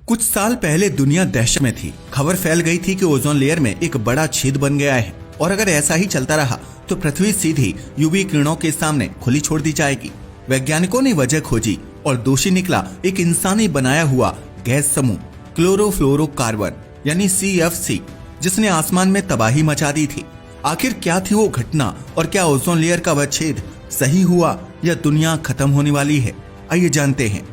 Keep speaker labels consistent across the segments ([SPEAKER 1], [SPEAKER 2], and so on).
[SPEAKER 1] कुछ साल पहले दुनिया दहशत में थी। खबर फैल गई थी कि ओजोन लेयर में एक बड़ा छेद बन गया है और अगर ऐसा ही चलता रहा तो पृथ्वी सीधी यूवी किरणों के सामने खुली छोड़ दी जाएगी। वैज्ञानिकों ने वजह खोजी और दोषी निकला एक इंसानी बनाया हुआ गैस समूह क्लोरोफ्लोरोकार्बन यानी CFC, जिसने आसमान में तबाही मचा दी थी। आखिर क्या थी वो घटना और क्या ओजोन लेयर का वह छेद सही हुआ या दुनिया खत्म होने वाली है? आइए जानते हैं।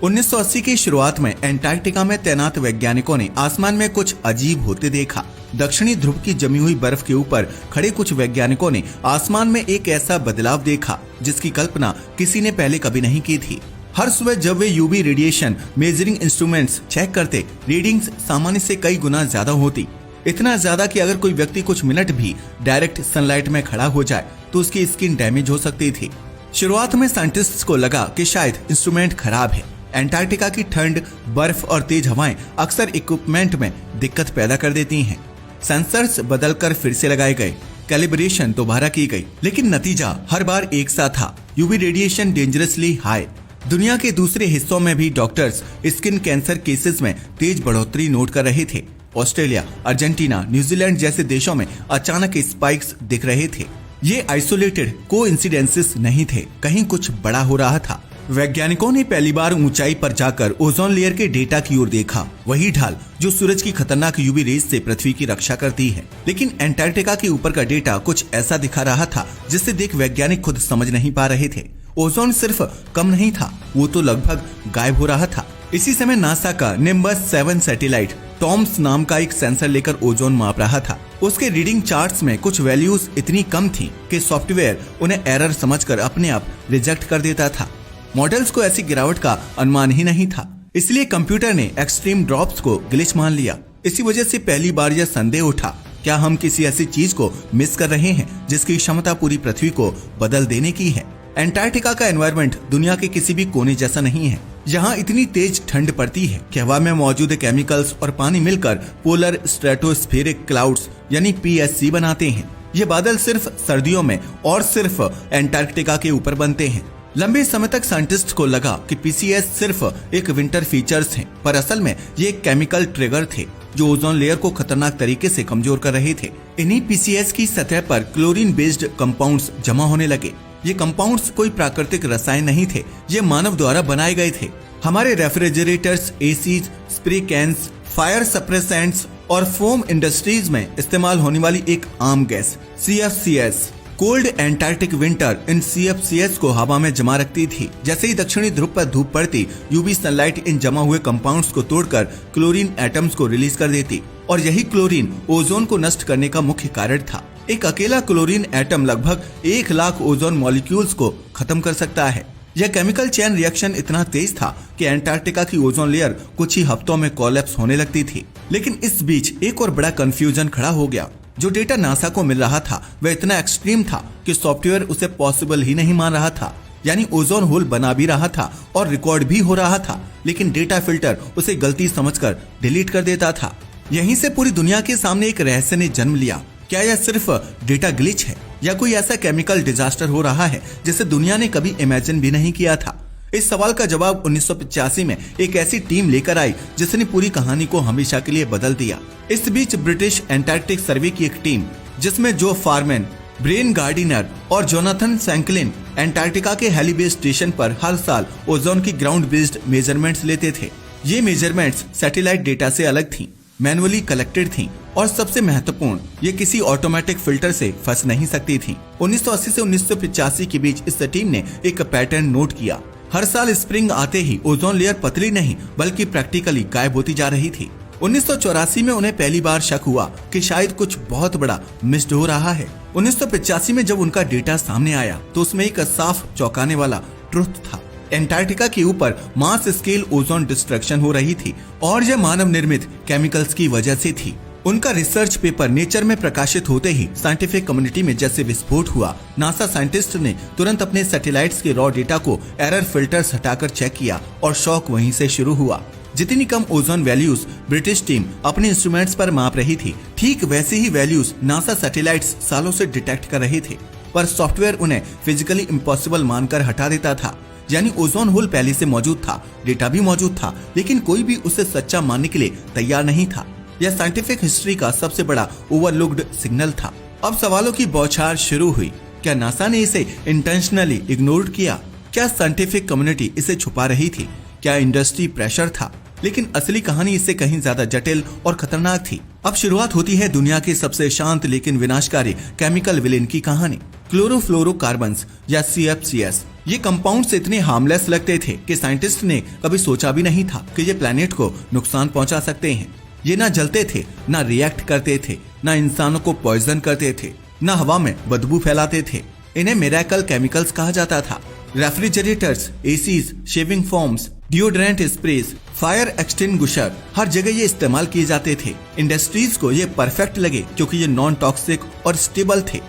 [SPEAKER 1] 1980 की शुरुआत में एंटार्क्टिका में तैनात वैज्ञानिकों ने आसमान में कुछ अजीब होते देखा। दक्षिणी ध्रुव की जमी हुई बर्फ के ऊपर खड़े कुछ वैज्ञानिकों ने आसमान में एक ऐसा बदलाव देखा जिसकी कल्पना किसी ने पहले कभी नहीं की थी। हर सुबह जब वे UV radiation measuring instruments check करते, रीडिंग्स सामान्य से कई गुना ज्यादा होती। इतना ज्यादा कि अगर कोई व्यक्ति कुछ मिनट भी डायरेक्ट सनलाइट में खड़ा हो जाए तो उसकी स्किन डैमेज हो सकती थी। शुरुआत में साइंटिस्ट्स को लगा कि शायद इंस्ट्रूमेंट खराब है। एंटार्क्टिका की ठंड, बर्फ और तेज हवाएं अक्सर इक्विपमेंट में दिक्कत पैदा कर देती हैं। सेंसर्स बदलकर फिर से लगाए गए, कैलिब्रेशन दोबारा की गई, लेकिन नतीजा हर बार एक सा था। UV radiation dangerously high. दुनिया के दूसरे हिस्सों में भी डॉक्टर्स स्किन कैंसर केसेस में तेज बढ़ोतरी नोट कर रहे थे। ऑस्ट्रेलिया, अर्जेंटीना, न्यूजीलैंड जैसे देशों में अचानक स्पाइक्स दिख रहे थे। ये आइसोलेटेड कोइंसिडेंसेस नहीं थे, कहीं कुछ बड़ा हो रहा था। वैज्ञानिकों ने पहली बार ऊंचाई पर जाकर ओजोन लेयर के डेटा की ओर देखा, वही ढाल जो सूरज की खतरनाक यूवी रेज से पृथ्वी की रक्षा करती है। लेकिन एंटार्क्टिका के ऊपर का डेटा कुछ ऐसा दिखा रहा था जिसे देख वैज्ञानिक खुद समझ नहीं पा रहे थे। ओजोन सिर्फ कम नहीं था, वो तो लगभग गायब हो रहा था। इसी समय नासा का निम्बस 7 सैटेलाइट टॉम्स नाम का एक सेंसर लेकर ओजोन माप रहा था। उसके रीडिंग चार्ट्स में कुछ वैल्यूज इतनी कम थी कि सॉफ्टवेयर उन्हें एरर समझकर अपने आप रिजेक्ट कर देता था। मॉडल्स को ऐसी गिरावट का अनुमान ही नहीं था, इसलिए कंप्यूटर ने एक्सट्रीम ड्रॉप्स को ग्लिच मान लिया। इसी वजह से पहली बार यह संदेह उठा, क्या हम किसी ऐसी चीज को मिस कर रहे हैं जिसकी क्षमता पूरी पृथ्वी को बदल देने की है। एंटार्क्टिका का एनवायरनमेंट दुनिया के किसी भी कोने जैसा नहीं है। यहाँ इतनी तेज ठंड पड़ती है कि हवा में मौजूद केमिकल्स और पानी मिलकर पोलर स्ट्रेटोस्फेरिक क्लाउड्स यानी PSC बनाते हैं। ये बादल सिर्फ सर्दियों में और सिर्फ एंटार्क्टिका के ऊपर बनते हैं। लंबे समय तक साइंटिस्ट को लगा कि PCS सिर्फ एक विंटर फीचर्स हैं, पर असल में ये एक केमिकल ट्रिगर थे जो ओजोन लेयर को खतरनाक तरीके से कमजोर कर रहे थे। इन्हीं PCS की सतह पर क्लोरीन बेस्ड कंपाउंड्स जमा होने लगे। ये कंपाउंड्स कोई प्राकृतिक रसायन नहीं थे, ये मानव द्वारा बनाए गए थे। हमारे refrigerators, ACs, spray cans, fire suppressants और फोम इंडस्ट्रीज में इस्तेमाल होने वाली एक आम gas CFCS। Cold Antarctic winter in CFCS को हवा में जमा रखती थी। जैसे ही दक्षिणी ध्रुव पर धूप पड़ती, यूवी सनलाइट इन जमा हुए कंपाउंड्स को तोड़कर क्लोरीन एटम्स को रिलीज कर देती और यही क्लोरीन ओजोन को नष्ट करने का मुख्य कारण था। एक अकेला क्लोरीन एटम लगभग 1 लाख ओजोन मॉलिक्यूल्स को खत्म कर सकता है। यह केमिकल चेन रिएक्शन इतना तेज था कि एंटार्क्टिका की ओजोन लेयर कुछ ही हफ्तों में कोलैप्स होने लगती थी। लेकिन इस बीच एक और बड़ा कंफ्यूजन खड़ा हो गया। जो डेटा नासा को मिल रहा था वह इतना एक्सट्रीम था कि सॉफ्टवेयर उसे पॉसिबल ही नहीं मान रहा था। यानी ओजोन होल बना भी रहा था और रिकॉर्ड भी हो रहा था, लेकिन डेटा फिल्टर उसे गलती समझकर डिलीट कर देता था। यहीं से पूरी दुनिया के सामने एक रहस्य ने जन्म लिया। क्या यह सिर्फ डेटा ग्लिच है या कोई ऐसा केमिकल डिजास्टर हो रहा है जिसे दुनिया ने कभी इमेजिन भी नहीं किया था? इस सवाल का जवाब 1985 में एक ऐसी टीम लेकर आई जिसने पूरी कहानी को हमेशा के लिए बदल दिया। इस बीच ब्रिटिश एंटार्क्टिक सर्वे की एक टीम, जिसमें जो फारमैन, ब्रेन गार्डिनर और जोनाथन सैंकलिन एंटार्क्टिका के हेली बेस स्टेशन पर हर साल ओजोन की ग्राउंड बेस्ड मेजरमेंट्स लेते थे। ये मेजरमेंट्स सैटेलाइट डेटा से अलग थी, मैनुअली कलेक्टेड थी और सबसे महत्वपूर्ण, ये किसी ऑटोमेटिक फिल्टर से फंस नहीं सकती थी। 1980 से 1985 के बीच इस टीम ने एक पैटर्न नोट किया। हर साल स्प्रिंग आते ही ओजोन लेयर पतली नहीं बल्कि प्रैक्टिकली गायब होती जा रही थी। 1984 में उन्हें पहली बार शक हुआ कि शायद कुछ बहुत बड़ा मिस्ड हो रहा है। 1985 में जब उनका डेटा सामने आया तो उसमें एक साफ चौंकाने वाला ट्रुथ था। एंटार्क्टिका के ऊपर मास स्केल ओजोन डिस्ट्रक्शन हो रही थी और यह मानव निर्मित केमिकल्स की वजह से थी। उनका रिसर्च पेपर नेचर में प्रकाशित होते ही साइंटिफिक कम्युनिटी में जैसे विस्फोट हुआ। नासा साइंटिस्ट ने तुरंत अपने सैटेलाइट्स के रॉ डेटा को एरर फिल्टर्स हटाकर चेक किया और शॉक वहीं से शुरू हुआ। जितनी कम ओजोन वैल्यूज ब्रिटिश टीम अपने इंस्ट्रूमेंट्स पर माप रही थी, ठीक वैसे ही वैल्यूज नासा सैटेलाइट्स सालों से डिटेक्ट कर रहे थे, पर सॉफ्टवेयर उन्हें फिजिकली इम्पॉसिबल मानकर हटा देता था। यानी ओजोन होल पहले से मौजूद था, डेटा भी मौजूद था, लेकिन कोई भी उसे सच्चा मानने के लिए तैयार नहीं था। यह साइंटिफिक हिस्ट्री का सबसे बड़ा ओवरलुक्ड सिग्नल था। अब सवालों की बौछार शुरू हुई। क्या नासा ने इसे इंटेंशनली इग्नोर किया? क्या साइंटिफिक कम्युनिटी इसे छुपा रही थी? क्या इंडस्ट्री प्रेशर था? लेकिन असली कहानी इससे कहीं ज्यादा जटिल और खतरनाक थी। अब शुरुआत होती है दुनिया के सबसे शांत लेकिन विनाशकारी केमिकल विलेन की कहानी, क्लोरोफ्लोरोकार्बन्स या CFCs। ये कंपाउंड्स इतने हार्मलेस लगते थे कि साइंटिस्ट ने कभी सोचा भी नहीं था कि ये प्लेनेट को नुकसान पहुंचा सकते हैं। ये ना जलते थे, ना रिएक्ट करते थे, ना इंसानों को पॉइजन करते थे, ना हवा में बदबू फैलाते थे। इन्हें मिरेकल केमिकल्स कहा जाता था। Refrigerators, ACs, shaving foams, deodorant sprays, fire extinguisher, हर जगह ये इस्तेमाल किए जाते थे। इंडस्ट्रीज को ये परफेक्ट लगे क्योंकि ये नॉन टॉक्सिक और स्टेबल थे।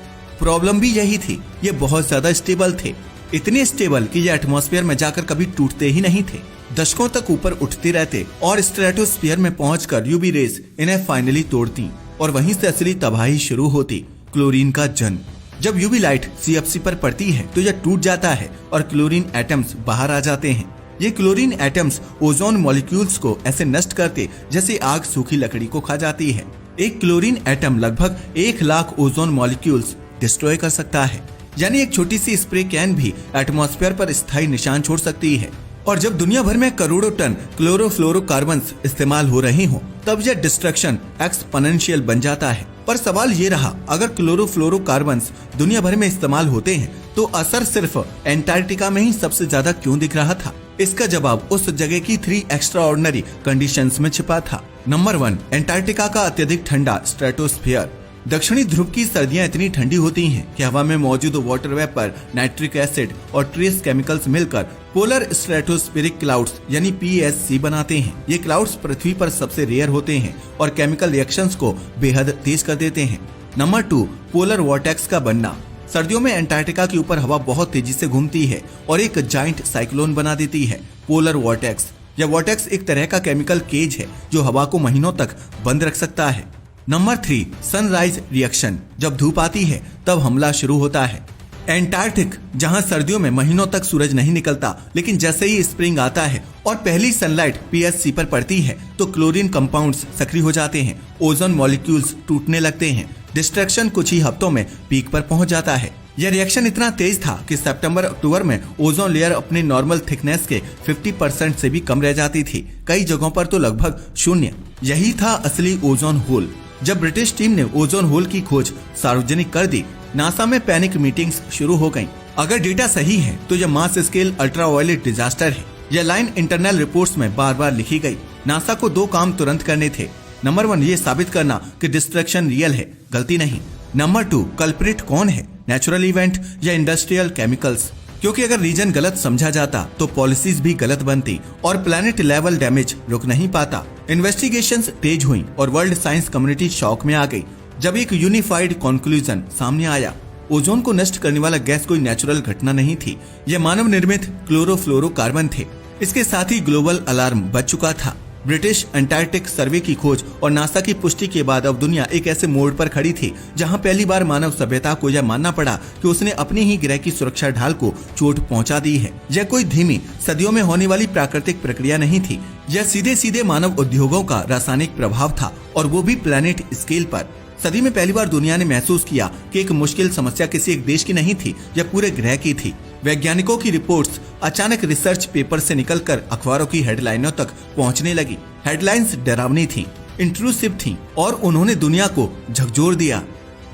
[SPEAKER 1] प्रॉब्लम भी यही थी, ये बहुत ज्यादा स्टेबल थे, इतने स्टेबल कि ये एटमॉस्फेयर में जाकर कभी टूटते ही नहीं थे। दशकों तक ऊपर उठते रहते और स्ट्रेटोस्फीयर में पहुंचकर यूवी रेस इन्हें फाइनली तोड़ती और वहीं से असली तबाही शुरू होती, क्लोरीन का जन्म। जब यूवी लाइट CFC पर पड़ती है तो यह टूट जाता है और क्लोरीन एटम्स बाहर आ जाते हैं। ये क्लोरीन एटम्स ओजोन मॉलिक्यूल्स को ऐसे नष्ट करते जैसे आग सूखी लकड़ी को खा जाती है। एक क्लोरीन एटम लगभग 1 लाख ओजोन मॉलिक्यूल्स डिस्ट्रॉय कर सकता है, यानी एक छोटी सी स्प्रे कैन भी एटमॉस्फेयर पर स्थायी निशान छोड़ सकती है। और जब दुनिया भर में करोड़ों टन क्लोरोफ्लोरोकार्बन्स इस्तेमाल हो रहे हों, तब यह डिस्ट्रक्शन एक्सपोनेंशियल बन जाता है। पर सवाल ये रहा, अगर क्लोरोफ्लोरोकार्बन्स दुनिया भर में इस्तेमाल होते हैं तो असर सिर्फ एंटार्क्टिका में ही सबसे ज्यादा क्यों दिख रहा था? इसका जवाब उस जगह की 3 एक्स्ट्राऑर्डिनरी कंडीशंस में छिपा था। नंबर 1, एंटार्क्टिका का अत्यधिक ठंडा स्ट्रेटोस्फीयर। दक्षिणी ध्रुव की सर्दियां इतनी ठंडी होती हैं कि हवा में मौजूद वाटर वेपर, नाइट्रिक एसिड और ट्रेस केमिकल्स मिलकर पोलर स्ट्रेटोस्फेरिक क्लाउड्स यानी PSC बनाते हैं। ये क्लाउड्स पृथ्वी पर सबसे रेयर होते हैं और केमिकल रिएक्शंस को बेहद तेज कर देते हैं। नंबर 2, पोलर वॉर्टेक्स का बनना। सर्दियों में एंटार्क्टिका के ऊपर हवा बहुत तेजी से घूमती है और एक जाइंट साइक्लोन बना देती है, पोलर वॉर्टेक्स। यह वॉर्टेक्स एक तरह का केमिकल केज है जो हवा को महीनों तक बंद रख सकता है। Number 3, sunrise reaction. जब धूप आती है तब हमला शुरू होता है। एंटार्क्टिक, जहां सर्दियों में महीनों तक सूरज नहीं निकलता, लेकिन जैसे ही स्प्रिंग आता है और पहली सनलाइट PSC पर पड़ती है तो क्लोरीन कंपाउंड्स सक्रिय हो जाते हैं, ओजोन मॉलिक्यूल्स टूटने लगते हैं, डिस्ट्रक्शन कुछ ही हफ्तों में पीक पर पहुंच जाता है। यह रिएक्शन इतना तेज था कि सितंबर-अक्टूबर में ओजोन लेयर अपने नॉर्मल थिकनेस के 50% से भी कम रह जाती थी, कई जगहों पर तो लगभग 0। यही था असली ओजोन होल। जब ब्रिटिश टीम ने ओजोन होल की खोज सार्वजनिक कर दी, नासा में पैनिक मीटिंग्स शुरू हो गईं। अगर डेटा सही है तो यह मास स्केल अल्ट्रावायलेट डिजास्टर है। यह लाइन इंटरनल रिपोर्ट्स में बार बार लिखी गई। नासा को 2 काम तुरंत करने थे। नंबर 1, ये साबित करना कि डिस्ट्रक्शन रियल है, गलती नहीं। नंबर 2, कल्प्रिट कौन है, नेचुरल इवेंट या इंडस्ट्रियल केमिकल्स? क्योंकि अगर रीजन गलत समझा जाता तो पॉलिसीज भी गलत बनती और प्लैनेट लेवल डैमेज रुक नहीं पाता। इन्वेस्टिगेशंस तेज हुई और वर्ल्ड साइंस कम्युनिटी शॉक में आ गई जब एक यूनिफाइड कंक्लूजन सामने आया। ओजोन को नष्ट करने वाला गैस कोई नेचुरल घटना नहीं थी, यह मानव निर्मित क्लोरोफ्लोरोकार्बन थे। इसके साथ ही ग्लोबल अलार्म बज चुका था। ब्रिटिश अंटार्कटिक सर्वे की खोज और नासा की पुष्टि के बाद अब दुनिया एक ऐसे मोड़ पर खड़ी थी जहां पहली बार मानव सभ्यता को यह मानना पड़ा कि उसने अपनी ही ग्रह की सुरक्षा ढाल को चोट पहुंचा दी है। यह कोई धीमी सदियों में होने वाली प्राकृतिक प्रक्रिया नहीं थी, यह सीधे सीधे मानव उद्योगों का रासायनिक प्रभाव था, और वो भी प्लैनेट स्केल पर। सदी में पहली बार दुनिया ने महसूस किया कि एक मुश्किल समस्या किसी एक देश की नहीं थी, यह पूरे ग्रह की थी। वैज्ञानिकों की रिपोर्ट्स अचानक रिसर्च पेपर से निकलकर अखबारों की हेडलाइनों तक पहुंचने लगी। हेडलाइंस डरावनी थी, इंट्रूसिव थी और उन्होंने दुनिया को झकझोर दिया।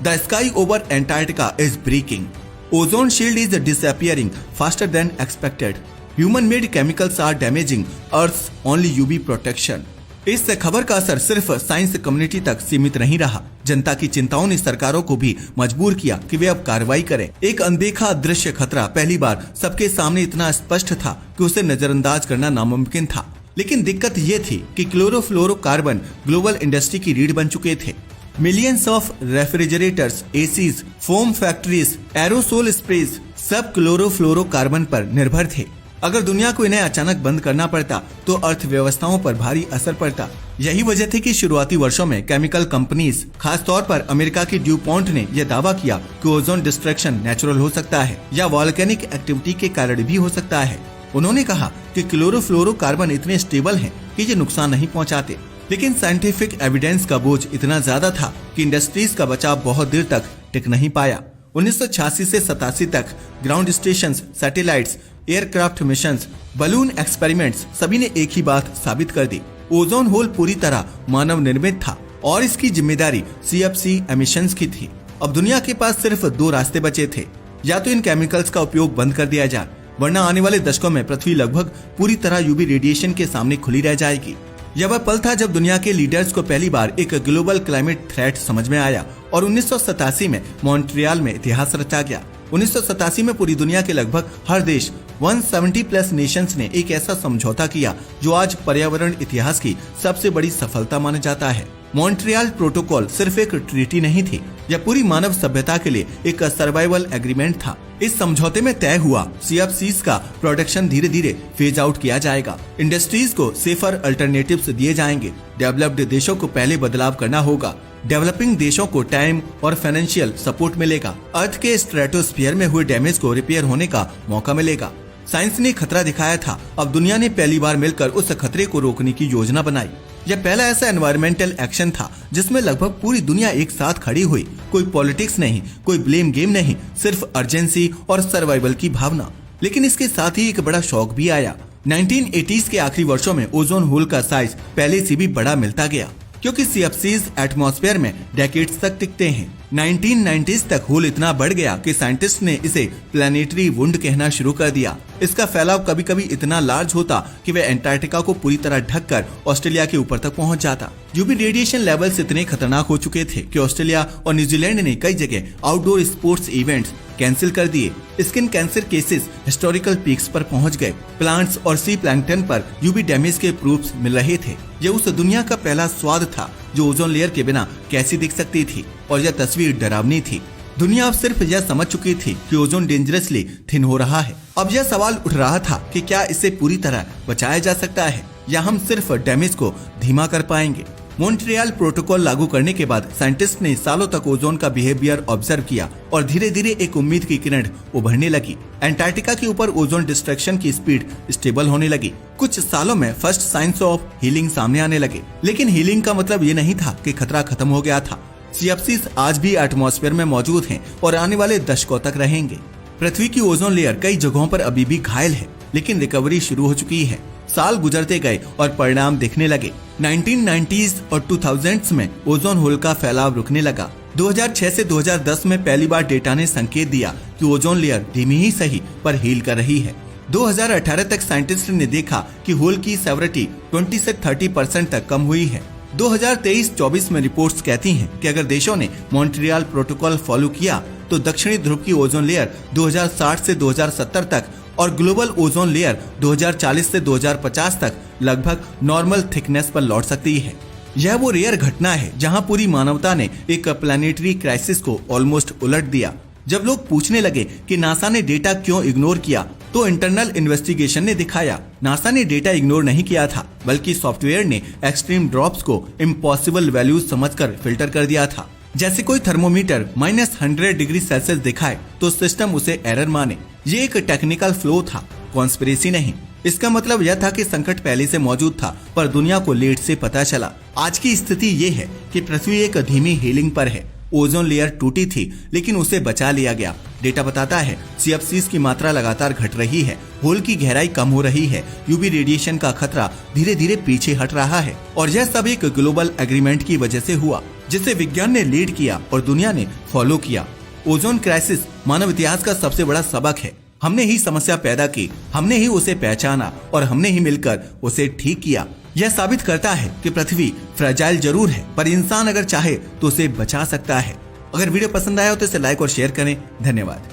[SPEAKER 1] The sky over Antarctica is breaking, ozone shield is disappearing faster than expected, human made chemicals are damaging earth's only UV protection. इस खबर का असर सिर्फ साइंस कम्युनिटी तक सीमित नहीं रहा, जनता की चिंताओं ने सरकारों को भी मजबूर किया कि वे अब कार्रवाई करें। एक अनदेखा अदृश्य खतरा पहली बार सबके सामने इतना स्पष्ट था कि उसे नजरअंदाज करना नामुमकिन था। लेकिन दिक्कत ये थी कि क्लोरोफ्लोरोकार्बन ग्लोबल इंडस्ट्री की रीढ़ बन चुके थे। Millions of refrigerators, ACs, foam factories, aerosol sprays सब क्लोरोफ्लोरोकार्बन पर निर्भर थे। अगर दुनिया को इन्हें अचानक बंद करना पड़ता तो अर्थव्यवस्थाओं पर भारी असर पड़ता। यही वजह थी कि शुरुआती वर्षों में केमिकल कंपनीज, खास तौर पर अमेरिका की ड्यूपॉन्ट ने यह दावा किया कि ओजोन डिस्ट्रक्शन नेचुरल हो सकता है या वॉल्केनिक एक्टिविटी के कारण भी हो सकता है। उन्होंने कहा कि क्लोरोफ्लोरोकार्बन इतने स्टेबल हैं कि ये नुकसान नहीं पहुंचाते, लेकिन साइंटिफिक एविडेंस का बोझ इतना ज्यादा था कि इंडस्ट्रीज का बचाव बहुत देर तक टिक नहीं पाया। 1986 से 87 तक ground station, satellites, aircraft missions, balloon experiments सभी ने एक ही बात साबित कर दी, ओजोन होल पूरी तरह मानव निर्मित था और इसकी जिम्मेदारी CFC एमिशंस की थी। अब दुनिया के पास सिर्फ 2 रास्ते बचे थे, या तो इन केमिकल्स का उपयोग बंद कर दिया जाए, वरना आने वाले दशकों में पृथ्वी लगभग पूरी तरह UV रेडिएशन के सामने खुली रह जाएगी। यह वह पल था जब दुनिया के लीडर्स को पहली बार एक ग्लोबल क्लाइमेट थ्रेट समझ में आया और 1987 में मॉन्ट्रियल में इतिहास रचा गया। 1987 में पूरी दुनिया के लगभग हर देश 170 प्लस नेशंस ने एक ऐसा समझौता किया जो आज पर्यावरण इतिहास की सबसे बड़ी सफलता माना जाता है। मॉन्ट्रियल प्रोटोकॉल सिर्फ एक ट्रीटी नहीं थी, यह पूरी मानव सभ्यता के लिए एक सर्वाइवल एग्रीमेंट था। इस समझौते में तय हुआ CFCs का प्रोडक्शन धीरे धीरे फेज आउट किया जाएगा, इंडस्ट्रीज को सेफर अल्टरनेटिव्स दिए जाएंगे, डेवलप्ड देशों को पहले बदलाव करना होगा, डेवलपिंग देशों को टाइम और फाइनेंशियल सपोर्ट मिलेगा, अर्थ के स्ट्रेटोस्फीयर में हुए डैमेज को रिपेयर होने का मौका मिलेगा। साइंस ने खतरा दिखाया था, अब दुनिया ने पहली बार मिलकर उस खतरे को रोकने की योजना बनाई। यह पहला ऐसा एनवायरमेंटल एक्शन था जिसमें लगभग पूरी दुनिया एक साथ खड़ी हुई। कोई पॉलिटिक्स नहीं, कोई ब्लेम गेम नहीं, सिर्फ अर्जेंसी और सर्वाइवल की भावना। लेकिन इसके साथ ही एक बड़ा शौक भी आया। 1980s के आखिरी वर्षों में ओजोन होल का साइज पहले से भी बड़ा मिलता गया, क्योंकि CFCs एटमॉस्फेयर में डेकेड्स तक टिकते हैं। 1990s तक होल इतना बढ़ गया कि साइंटिस्ट ने इसे प्लैनेटरी वुंड कहना शुरू कर दिया। इसका फैलाव कभी कभी इतना लार्ज होता कि वह एंटार्क्टिका को पूरी तरह ढककर ऑस्ट्रेलिया के ऊपर तक पहुंच जाता। UV रेडिएशन लेवल्स इतने खतरनाक हो चुके थे कि ऑस्ट्रेलिया और न्यूजीलैंड ने कई जगह आउटडोर स्पोर्ट्स इवेंट्स कैंसिल कर दिए। Skin cancer cases historical peaks पर पहुंच गए। प्लांट्स और सी प्लैंक्टन पर UV डैमेज के प्रूफ्स मिल रहे थे। यह उस दुनिया का पहला स्वाद था जो ओजोन लेयर के बिना कैसी दिख सकती थी, और यह तस्वीर डरावनी थी। दुनिया अब सिर्फ यह समझ चुकी थी कि ओजोन डेंजरसली थिन हो रहा है। अब यह सवाल उठ रहा था कि क्या इसे पूरी तरह बचाया जा सकता है या हम सिर्फ डैमेज को धीमा कर पाएंगे। मॉन्ट्रियल प्रोटोकॉल लागू करने के बाद साइंटिस्ट ने सालों तक ओजोन का बिहेवियर ऑब्जर्व किया और धीरे धीरे एक उम्मीद की किरण उभरने लगी। एंटार्क्टिका के ऊपर ओजोन डिस्ट्रक्शन की स्पीड स्टेबल होने लगी। कुछ सालों में फर्स्ट साइंस ऑफ हीलिंग सामने आने लगे, लेकिन हीलिंग का मतलब ये नहीं था कि खतरा खत्म हो गया था। CFCs आज भी एटमॉस्फेयर में मौजूद हैं और आने वाले दशकों तक रहेंगे। पृथ्वी की ओजोन लेयर कई जगहों पर अभी भी घायल है, लेकिन रिकवरी शुरू हो चुकी है। साल गुजरते गए और परिणाम दिखने लगे। 1990s और 2000s में ओजोन होल का फैलाव रुकने लगा। 2006 से 2010 में पहली बार डेटा ने संकेत दिया कि ओजोन लेयर धीमी ही सही पर हील कर रही है। 2018 तक साइंटिस्ट ने देखा कि होल की सेवरिटी 20 से 30% तक कम हुई है। 2023-24 में रिपोर्ट्स कहती हैं कि अगर देशों ने मॉन्ट्रियल प्रोटोकॉल फॉलो किया तो दक्षिणी ध्रुव की ओजोन लेयर 2060 से 2070 तक और ग्लोबल ओजोन लेयर 2040 से 2050 तक लगभग नॉर्मल थिकनेस पर लौट सकती है। यह वो रेयर घटना है जहां पूरी मानवता ने एक प्लैनेटरी क्राइसिस को ऑलमोस्ट उलट दिया। जब लोग पूछने लगे कि नासा ने डेटा क्यों इग्नोर किया, तो इंटरनल इन्वेस्टिगेशन ने दिखाया नासा ने डेटा इग्नोर नहीं किया था, बल्कि सॉफ्टवेयर ने एक्सट्रीम ड्रॉप्स को इम्पॉसिबल वैल्यूज समझकर फिल्टर कर दिया था। जैसे कोई थर्मोमीटर -100 डिग्री सेल्सियस दिखाए तो सिस्टम उसे एरर माने। ये एक टेक्निकल फ्लो था, कॉन्स्पिरेसी नहीं। इसका मतलब यह था कि संकट पहले से मौजूद था, पर दुनिया को लेट से पता चला। आज की स्थिति ये है कि पृथ्वी एक धीमी हीलिंग पर है। ओजोन लेयर टूटी थी, लेकिन उसे बचा लिया गया। डेटा बताता है CFCs की मात्रा लगातार घट रही है, होल की गहराई कम हो रही है, UV रेडिएशन का खतरा धीरे धीरे पीछे हट रहा है। और यह सब एक ग्लोबल एग्रीमेंट की वजह से हुआ, जिसे विज्ञान ने लीड किया और दुनिया ने फॉलो किया। ओजोन क्राइसिस मानव इतिहास का सबसे बड़ा सबक है। हमने ही समस्या पैदा की, हमने ही उसे पहचाना और हमने ही मिलकर उसे ठीक किया। यह साबित करता है कि पृथ्वी फ्रेजाइल जरूर है, पर इंसान अगर चाहे तो उसे बचा सकता है। अगर वीडियो पसंद आया हो तो इसे लाइक और शेयर करें। धन्यवाद।